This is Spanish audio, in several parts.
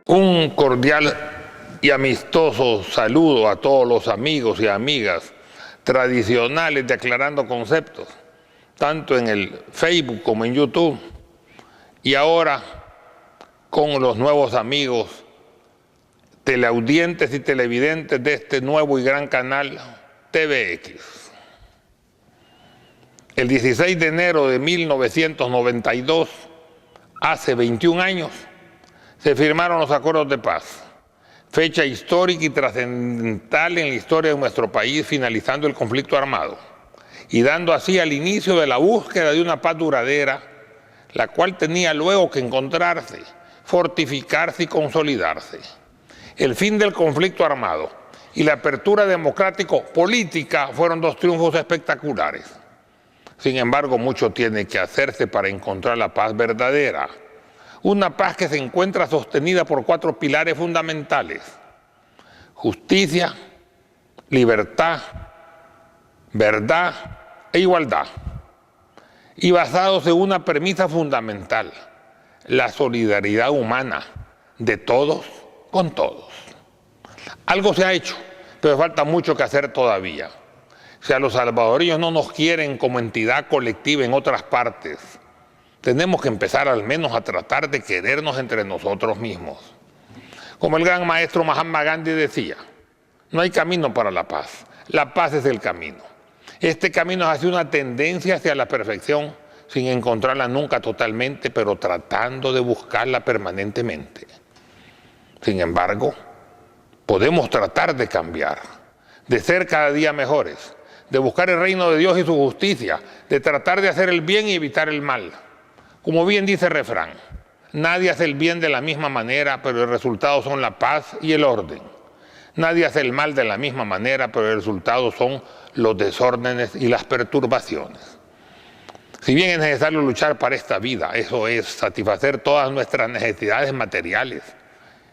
Un cordial y amistoso saludo a todos los amigos y amigas tradicionales de Aclarando Conceptos, tanto en el Facebook como en YouTube, y ahora con los nuevos amigos teleaudientes y televidentes de este nuevo y gran canal TVX. El 16 de enero de 1992, hace 21 años, se firmaron los acuerdos de paz, fecha histórica y trascendental en la historia de nuestro país, finalizando el conflicto armado y dando así al inicio de la búsqueda de una paz duradera, la cual tenía luego que encontrarse, fortificarse y consolidarse. El fin del conflicto armado y la apertura democrático-política fueron dos triunfos espectaculares. Sin embargo, mucho tiene que hacerse para encontrar la paz verdadera. Una paz que se encuentra sostenida por 4 pilares fundamentales: justicia, libertad, verdad e igualdad. Y basados en una premisa fundamental: la solidaridad humana de todos con todos. Algo se ha hecho, pero falta mucho que hacer todavía. Si a los salvadoreños no nos quieren como entidad colectiva en otras partes, tenemos que empezar al menos a tratar de querernos entre nosotros mismos. Como el gran maestro Mahatma Gandhi decía, no hay camino para la paz es el camino. Este camino es hacia una tendencia hacia la perfección, sin encontrarla nunca totalmente, pero tratando de buscarla permanentemente. Sin embargo, podemos tratar de cambiar, de ser cada día mejores, de buscar el reino de Dios y su justicia, de tratar de hacer el bien y evitar el mal. Como bien dice el refrán, nadie hace el bien de la misma manera, pero el resultado son la paz y el orden. Nadie hace el mal de la misma manera, pero el resultado son los desórdenes y las perturbaciones. Si bien es necesario luchar para esta vida, eso es, satisfacer todas nuestras necesidades materiales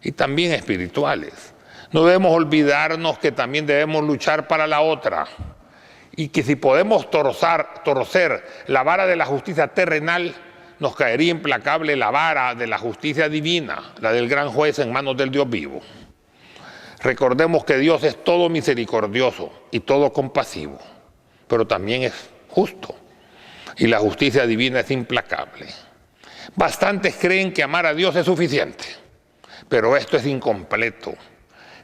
y también espirituales, no debemos olvidarnos que también debemos luchar para la otra, y que si podemos torcer la vara de la justicia terrenal, nos caería implacable la vara de la justicia divina, la del gran juez en manos del Dios vivo. Recordemos que Dios es todo misericordioso y todo compasivo, pero también es justo, y la justicia divina es implacable. Bastantes creen que amar a Dios es suficiente, pero esto es incompleto.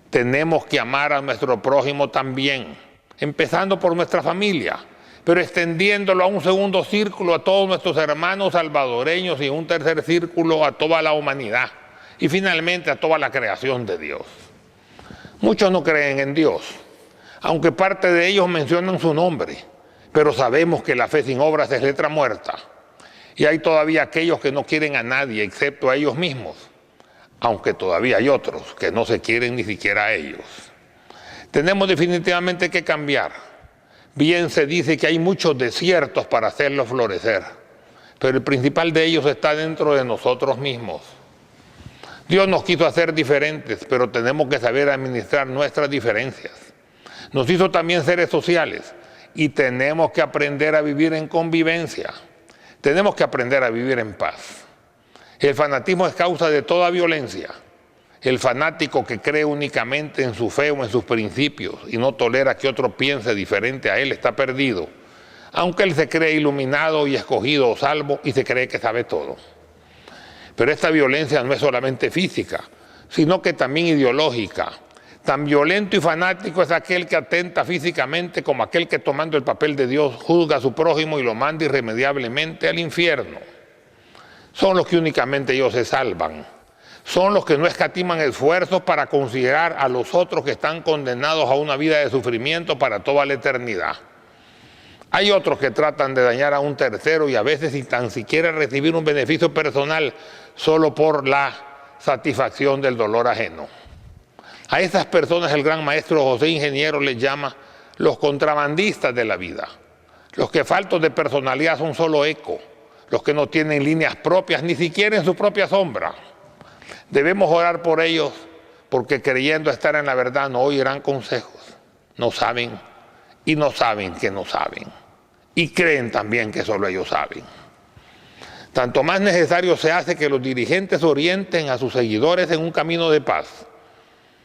Tenemos que amar a nuestro prójimo también, empezando por nuestra familia, pero extendiéndolo a un segundo círculo a todos nuestros hermanos salvadoreños y un tercer círculo a toda la humanidad y finalmente a toda la creación de Dios. Muchos no creen en Dios, aunque parte de ellos mencionan su nombre, pero sabemos que la fe sin obras es letra muerta, y hay todavía aquellos que no quieren a nadie excepto a ellos mismos, aunque todavía hay otros que no se quieren ni siquiera a ellos. Tenemos definitivamente que cambiar. Bien se dice que hay muchos desiertos para hacerlos florecer, pero el principal de ellos está dentro de nosotros mismos. Dios nos quiso hacer diferentes, pero tenemos que saber administrar nuestras diferencias. Nos hizo también seres sociales y tenemos que aprender a vivir en convivencia. Tenemos que aprender a vivir en paz. El fanatismo es causa de toda violencia. El fanático que cree únicamente en su fe o en sus principios y no tolera que otro piense diferente a él está perdido, aunque él se cree iluminado y escogido o salvo y se cree que sabe todo. Pero esta violencia no es solamente física, sino que también ideológica. Tan violento y fanático es aquel que atenta físicamente como aquel que, tomando el papel de Dios, juzga a su prójimo y lo manda irremediablemente al infierno. Son los que únicamente ellos se salvan. Son los que no escatiman esfuerzos para considerar a los otros que están condenados a una vida de sufrimiento para toda la eternidad. Hay otros que tratan de dañar a un tercero y a veces sin tan siquiera recibir un beneficio personal solo por la satisfacción del dolor ajeno. A esas personas el gran maestro José Ingeniero les llama los contrabandistas de la vida, los que faltos de personalidad son solo eco, los que no tienen líneas propias ni siquiera en su propia sombra. Debemos orar por ellos porque creyendo estar en la verdad no oirán consejos, no saben y no saben que no saben y creen también que solo ellos saben. Tanto más necesario se hace que los dirigentes orienten a sus seguidores en un camino de paz.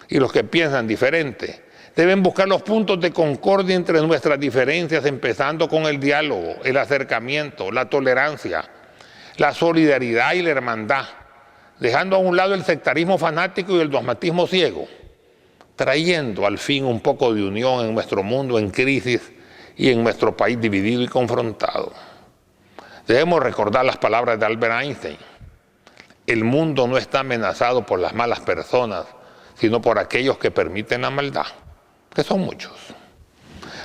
Y los que piensan diferente deben buscar los puntos de concordia entre nuestras diferencias, empezando con el diálogo, el acercamiento, la tolerancia, la solidaridad y la hermandad, dejando a un lado el sectarismo fanático y el dogmatismo ciego, trayendo al fin un poco de unión en nuestro mundo en crisis y en nuestro país dividido y confrontado. Debemos recordar las palabras de Albert Einstein: el mundo no está amenazado por las malas personas, sino por aquellos que permiten la maldad, que son muchos.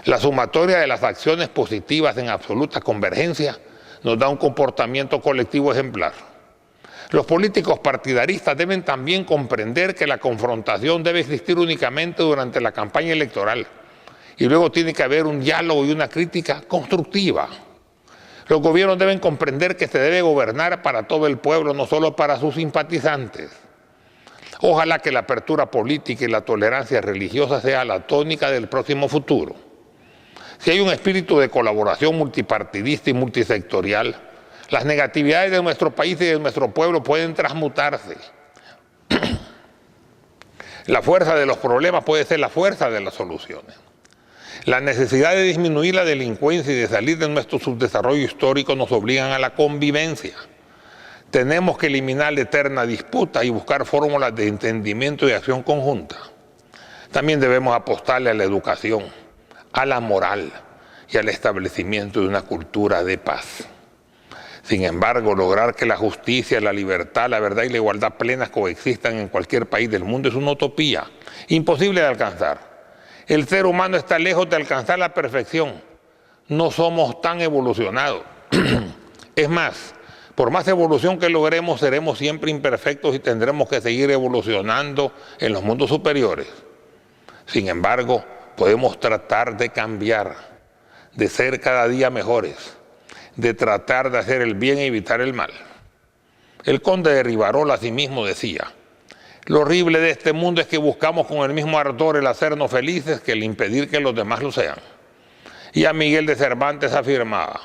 La sumatoria de las acciones positivas en absoluta convergencia nos da un comportamiento colectivo ejemplar. Los políticos partidaristas deben también comprender que la confrontación debe existir únicamente durante la campaña electoral y luego tiene que haber un diálogo y una crítica constructiva. Los gobiernos deben comprender que se debe gobernar para todo el pueblo, no solo para sus simpatizantes. Ojalá que la apertura política y la tolerancia religiosa sea la tónica del próximo futuro. Si hay un espíritu de colaboración multipartidista y multisectorial, las negatividades de nuestro país y de nuestro pueblo pueden transmutarse. La fuerza de los problemas puede ser la fuerza de las soluciones. La necesidad de disminuir la delincuencia y de salir de nuestro subdesarrollo histórico nos obligan a la convivencia. Tenemos que eliminar la eterna disputa y buscar fórmulas de entendimiento y acción conjunta. También debemos apostarle a la educación, a la moral y al establecimiento de una cultura de paz. Sin embargo, lograr que la justicia, la libertad, la verdad y la igualdad plenas coexistan en cualquier país del mundo es una utopía, imposible de alcanzar. El ser humano está lejos de alcanzar la perfección. No somos tan evolucionados. Es más, por más evolución que logremos, seremos siempre imperfectos y tendremos que seguir evolucionando en los mundos superiores. Sin embargo, podemos tratar de cambiar, de ser cada día mejores, de tratar de hacer el bien y evitar el mal. El conde de Rivarola asimismo decía: lo horrible de este mundo es que buscamos con el mismo ardor el hacernos felices que el impedir que los demás lo sean. Y a Miguel de Cervantes afirmaba: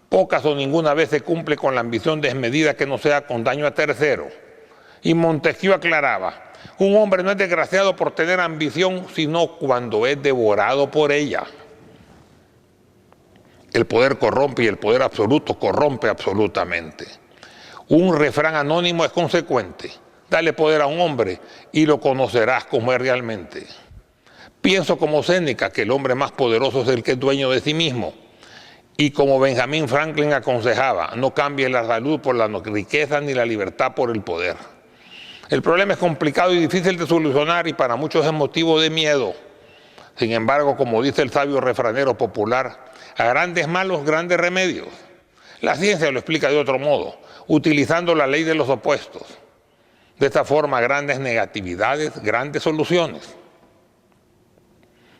pocas o ninguna vez se cumple con la ambición desmedida que no sea con daño a tercero. Y Montesquieu aclaraba: un hombre no es desgraciado por tener ambición, sino cuando es devorado por ella. El poder corrompe y el poder absoluto corrompe absolutamente. Un refrán anónimo es consecuente: dale poder a un hombre y lo conocerás como es realmente. Pienso como Séneca que el hombre más poderoso es el que es dueño de sí mismo. Y como Benjamin Franklin aconsejaba: no cambie la salud por la riqueza ni la libertad por el poder. El problema es complicado y difícil de solucionar y para muchos es motivo de miedo. Sin embargo, como dice el sabio refranero popular, a grandes males, grandes remedios. La ciencia lo explica de otro modo, utilizando la ley de los opuestos. De esta forma, grandes negatividades, grandes soluciones.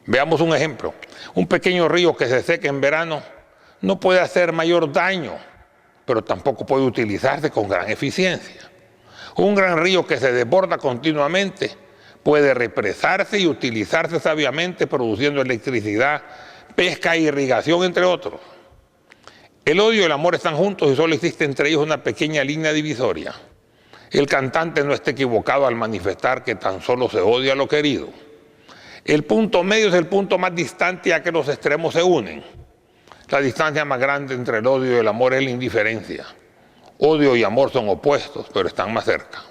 Veamos un ejemplo. Un pequeño río que se seca en verano no puede hacer mayor daño, pero tampoco puede utilizarse con gran eficiencia. Un gran río que se desborda continuamente puede represarse y utilizarse sabiamente, produciendo electricidad, pesca e irrigación, entre otros. El odio y el amor están juntos y solo existe entre ellos una pequeña línea divisoria. El cantante no está equivocado al manifestar que tan solo se odia a lo querido. El punto medio es el punto más distante, ya que los extremos se unen. La distancia más grande entre el odio y el amor es la indiferencia. Odio y amor son opuestos, pero están más cerca.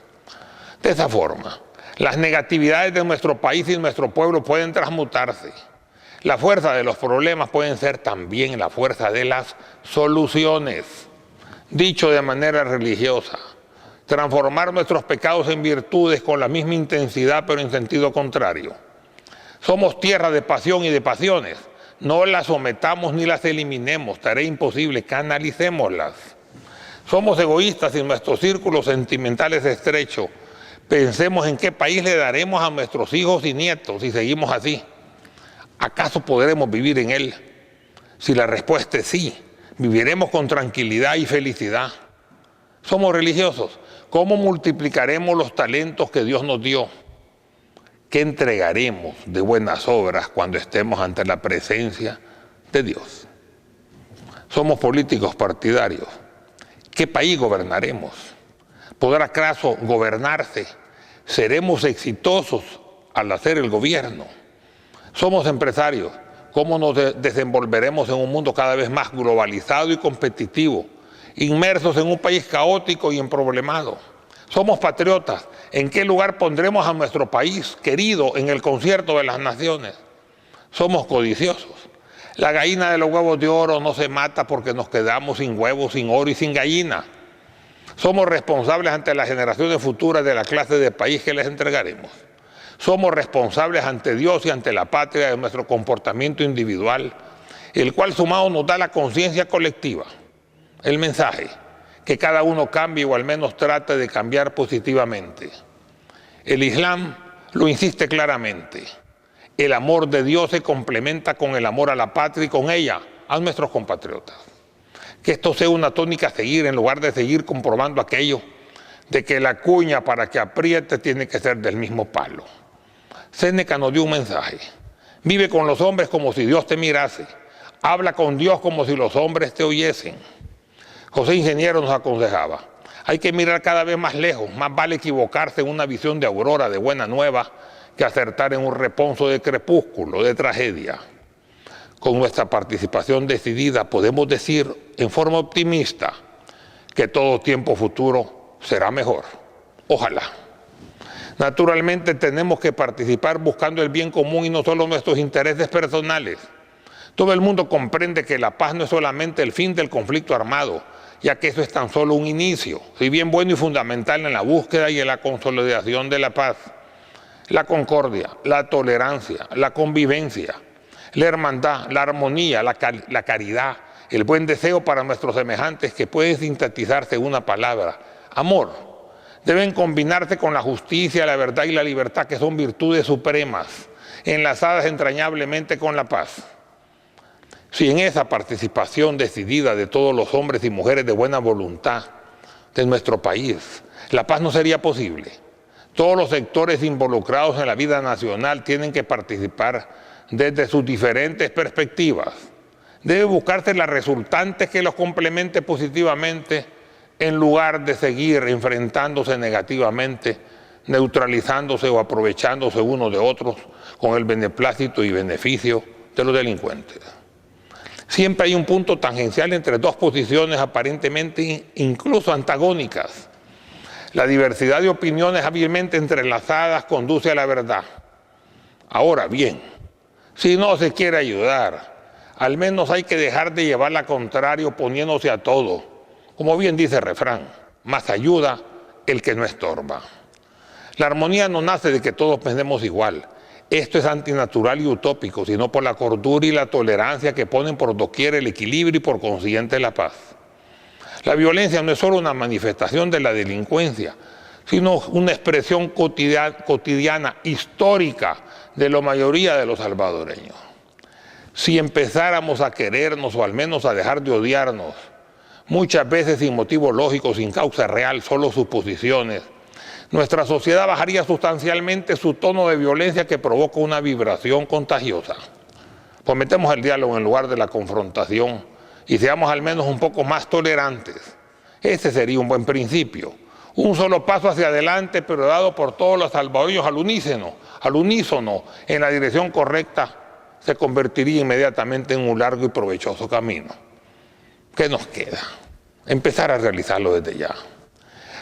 De esa forma, las negatividades de nuestro país y nuestro pueblo pueden transmutarse. La fuerza de los problemas pueden ser también la fuerza de las soluciones. Dicho de manera religiosa: transformar nuestros pecados en virtudes con la misma intensidad, pero en sentido contrario. Somos tierra de pasión y de pasiones. No las sometamos ni las eliminemos, tarea imposible, canalicémoslas. Somos egoístas y nuestro círculo sentimental es estrecho. Pensemos en qué país le daremos a nuestros hijos y nietos si seguimos así. ¿Acaso podremos vivir en él? Si la respuesta es sí, viviremos con tranquilidad y felicidad. Somos religiosos. ¿Cómo multiplicaremos los talentos que Dios nos dio? ¿Qué entregaremos de buenas obras cuando estemos ante la presencia de Dios? Somos políticos partidarios. ¿Qué país gobernaremos? ¿Podrá acaso gobernarse? ¿Seremos exitosos al hacer el gobierno? Somos empresarios. ¿Cómo nos desenvolveremos en un mundo cada vez más globalizado y competitivo, inmersos en un país caótico y emproblemado? Somos patriotas. ¿En qué lugar pondremos a nuestro país querido en el concierto de las naciones? Somos codiciosos. La gallina de los huevos de oro no se mata porque nos quedamos sin huevos, sin oro y sin gallina. Somos responsables ante las generaciones futuras de la clase de país que les entregaremos. Somos responsables ante Dios y ante la patria de nuestro comportamiento individual, el cual sumado nos da la conciencia colectiva. El mensaje, que cada uno cambie o al menos trate de cambiar positivamente. El Islam lo insiste claramente. El amor de Dios se complementa con el amor a la patria y con ella a nuestros compatriotas. Que esto sea una tónica a seguir en lugar de seguir comprobando aquello de que la cuña para que apriete tiene que ser del mismo palo. Séneca nos dio un mensaje. Vive con los hombres como si Dios te mirase. Habla con Dios como si los hombres te oyesen. José Ingeniero nos aconsejaba, hay que mirar cada vez más lejos, más vale equivocarse en una visión de aurora, de buena nueva, que acertar en un reponso de crepúsculo, de tragedia. Con nuestra participación decidida podemos decir en forma optimista que todo tiempo futuro será mejor. Ojalá. Naturalmente tenemos que participar buscando el bien común y no solo nuestros intereses personales. Todo el mundo comprende que la paz no es solamente el fin del conflicto armado, ya que eso es tan solo un inicio, si bien bueno y fundamental en la búsqueda y en la consolidación de la paz. La concordia, la tolerancia, la convivencia, la hermandad, la armonía, la caridad, el buen deseo para nuestros semejantes, que puede sintetizarse en una palabra, amor, deben combinarse con la justicia, la verdad y la libertad, que son virtudes supremas, enlazadas entrañablemente con la paz. Si en esa participación decidida de todos los hombres y mujeres de buena voluntad de nuestro país, la paz no sería posible. Todos los sectores involucrados en la vida nacional tienen que participar desde sus diferentes perspectivas. Debe buscarse la resultante que los complemente positivamente en lugar de seguir enfrentándose negativamente, neutralizándose o aprovechándose unos de otros con el beneplácito y beneficio de los delincuentes. Siempre hay un punto tangencial entre dos posiciones aparentemente incluso antagónicas. La diversidad de opiniones hábilmente entrelazadas conduce a la verdad. Ahora bien, si no se quiere ayudar, al menos hay que dejar de llevar la contraria oponiéndose a todo. Como bien dice el refrán, más ayuda el que no estorba. La armonía no nace de que todos pensemos igual. Esto es antinatural y utópico, sino por la cordura y la tolerancia que ponen por doquier el equilibrio y por consiguiente la paz. La violencia no es solo una manifestación de la delincuencia, sino una expresión cotidiana, histórica, de la mayoría de los salvadoreños. Si empezáramos a querernos o al menos a dejar de odiarnos, muchas veces sin motivo lógico, sin causa real, solo suposiciones, nuestra sociedad bajaría sustancialmente su tono de violencia que provoca una vibración contagiosa. Fomentemos el diálogo en lugar de la confrontación y seamos al menos un poco más tolerantes. Ese sería un buen principio. Un solo paso hacia adelante, pero dado por todos los salvadoreños al unísono, en la dirección correcta, se convertiría inmediatamente en un largo y provechoso camino. ¿Qué nos queda? Empezar a realizarlo desde ya.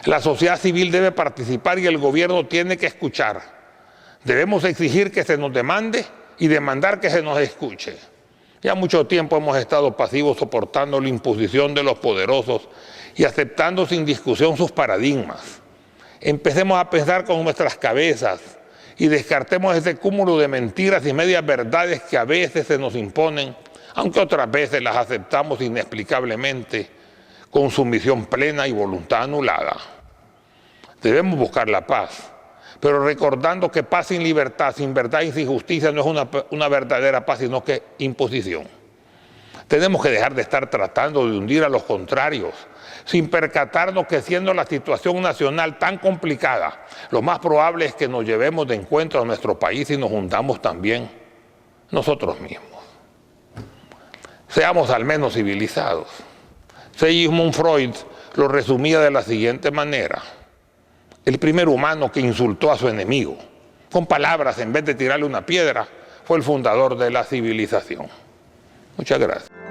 La sociedad civil debe participar y el gobierno tiene que escuchar. Debemos exigir que se nos demande y demandar que se nos escuche. Ya mucho tiempo hemos estado pasivos soportando la imposición de los poderosos y aceptando sin discusión sus paradigmas. Empecemos a pensar con nuestras cabezas y descartemos ese cúmulo de mentiras y medias verdades que a veces se nos imponen, aunque otras veces las aceptamos inexplicablemente con sumisión plena y voluntad anulada. Debemos buscar la paz, pero recordando que paz sin libertad, sin verdad y sin justicia no es una verdadera paz, sino que imposición. Tenemos que dejar de estar tratando de hundir a los contrarios, sin percatarnos que siendo la situación nacional tan complicada, lo más probable es que nos llevemos de encuentro a nuestro país y nos hundamos también nosotros mismos. Seamos al menos civilizados. Sigmund Freud lo resumía de la siguiente manera: el primer humano que insultó a su enemigo con palabras en vez de tirarle una piedra fue el fundador de la civilización. Muchas gracias.